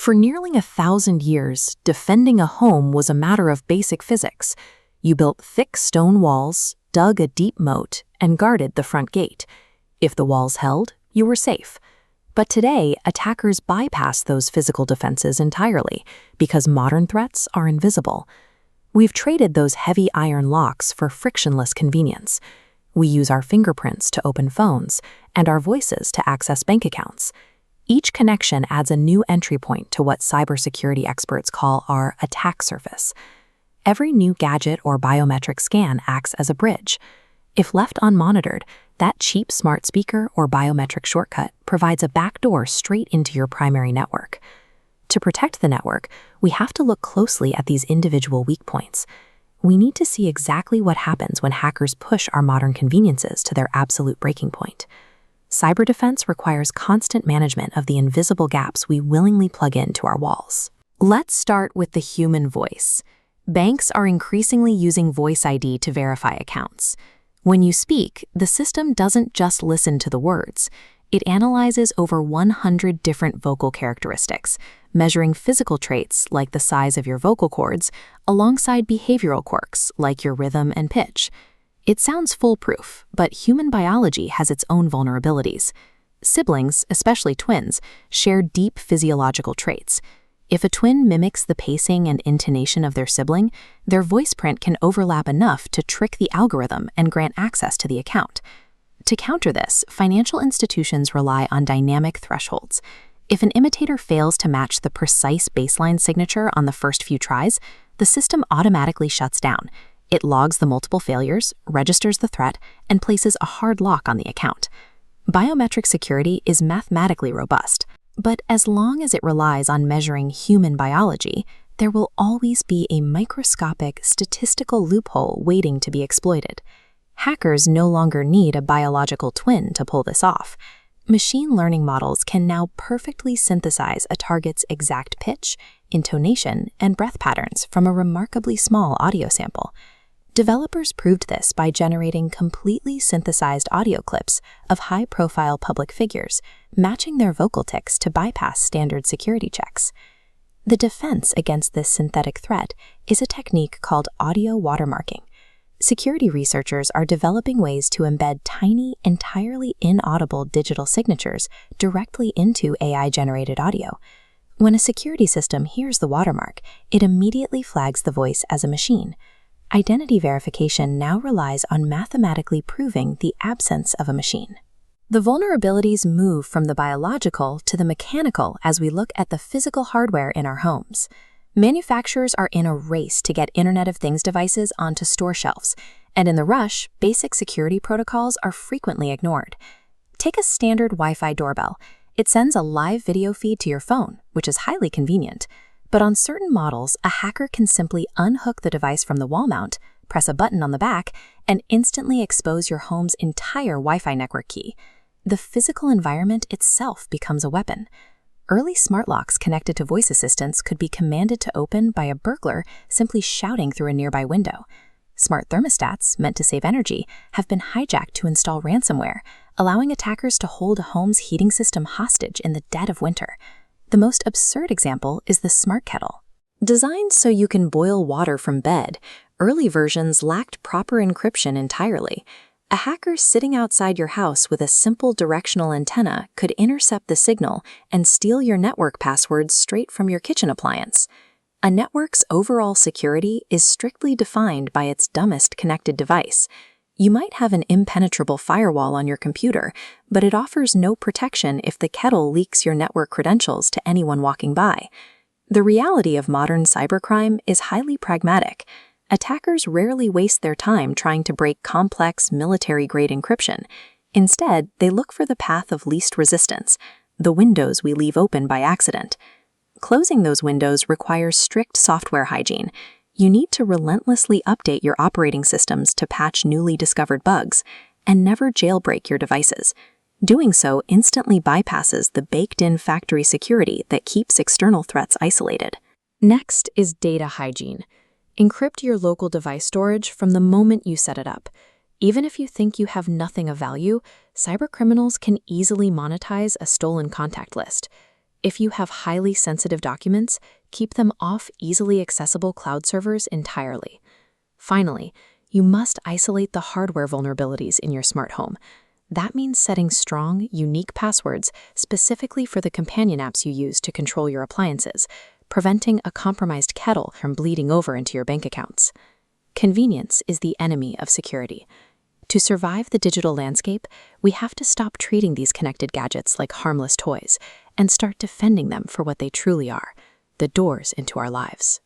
For nearly 1,000 years, defending a home was a matter of basic physics. You built thick stone walls, dug a deep moat, and guarded the front gate. If the walls held, you were safe. But today, attackers bypass those physical defenses entirely because modern threats are invisible. We've traded those heavy iron locks for frictionless convenience. We use our fingerprints to open phones and our voices to access bank accounts. Each connection adds a new entry point to what cybersecurity experts call our attack surface. Every new gadget or biometric scan acts as a bridge. If left unmonitored, that cheap smart speaker or biometric shortcut provides a backdoor straight into your primary network. To protect the network, we have to look closely at these individual weak points. We need to see exactly what happens when hackers push our modern conveniences to their absolute breaking point. Cyber defense requires constant management of the invisible gaps we willingly plug into our walls. Let's start with the human voice. Banks are increasingly using Voice ID to verify accounts. When you speak, the system doesn't just listen to the words. It analyzes over 100 different vocal characteristics, measuring physical traits like the size of your vocal cords, alongside behavioral quirks like your rhythm and pitch. It sounds foolproof, but human biology has its own vulnerabilities. Siblings, especially twins, share deep physiological traits. If a twin mimics the pacing and intonation of their sibling, their voice print can overlap enough to trick the algorithm and grant access to the account. To counter this, financial institutions rely on dynamic thresholds. If an imitator fails to match the precise baseline signature on the first few tries, the system automatically shuts down. It logs the multiple failures, registers the threat, and places a hard lock on the account. Biometric security is mathematically robust, but as long as it relies on measuring human biology, there will always be a microscopic statistical loophole waiting to be exploited. Hackers no longer need a biological twin to pull this off. Machine learning models can now perfectly synthesize a target's exact pitch, intonation, and breath patterns from a remarkably small audio sample. Developers proved this by generating completely synthesized audio clips of high-profile public figures, matching their vocal tics to bypass standard security checks. The defense against this synthetic threat is a technique called audio watermarking. Security researchers are developing ways to embed tiny, entirely inaudible digital signatures directly into AI-generated audio. When a security system hears the watermark, it immediately flags the voice as a machine. Identity verification now relies on mathematically proving the absence of a machine. The vulnerabilities move from the biological to the mechanical as we look at the physical hardware in our homes. Manufacturers are in a race to get Internet of Things devices onto store shelves, and in the rush, basic security protocols are frequently ignored. Take a standard Wi-Fi doorbell. It sends a live video feed to your phone, which is highly convenient. But on certain models, a hacker can simply unhook the device from the wall mount, press a button on the back, and instantly expose your home's entire Wi-Fi network key. The physical environment itself becomes a weapon. Early smart locks connected to voice assistants could be commanded to open by a burglar simply shouting through a nearby window. Smart thermostats, meant to save energy, have been hijacked to install ransomware, allowing attackers to hold a home's heating system hostage in the dead of winter. The most absurd example is the smart kettle. Designed so you can boil water from bed, early versions lacked proper encryption entirely. A hacker sitting outside your house with a simple directional antenna could intercept the signal and steal your network passwords straight from your kitchen appliance. A network's overall security is strictly defined by its dumbest connected device. You might have an impenetrable firewall on your computer, but it offers no protection if the kettle leaks your network credentials to anyone walking by. The reality of modern cybercrime is highly pragmatic. Attackers rarely waste their time trying to break complex military-grade encryption. Instead, they look for the path of least resistance, the windows we leave open by accident. Closing those windows requires strict software hygiene. You need to relentlessly update your operating systems to patch newly discovered bugs, and never jailbreak your devices. Doing so instantly bypasses the baked-in factory security that keeps external threats isolated. Next is data hygiene. Encrypt your local device storage from the moment you set it up. Even if you think you have nothing of value, cybercriminals can easily monetize a stolen contact list. If you have highly sensitive documents, keep them off easily accessible cloud servers entirely. Finally, you must isolate the hardware vulnerabilities in your smart home. That means setting strong, unique passwords specifically for the companion apps you use to control your appliances, preventing a compromised kettle from bleeding over into your bank accounts. Convenience is the enemy of security. To survive the digital landscape, we have to stop treating these connected gadgets like harmless toys and start defending them for what they truly are, the doors into our lives.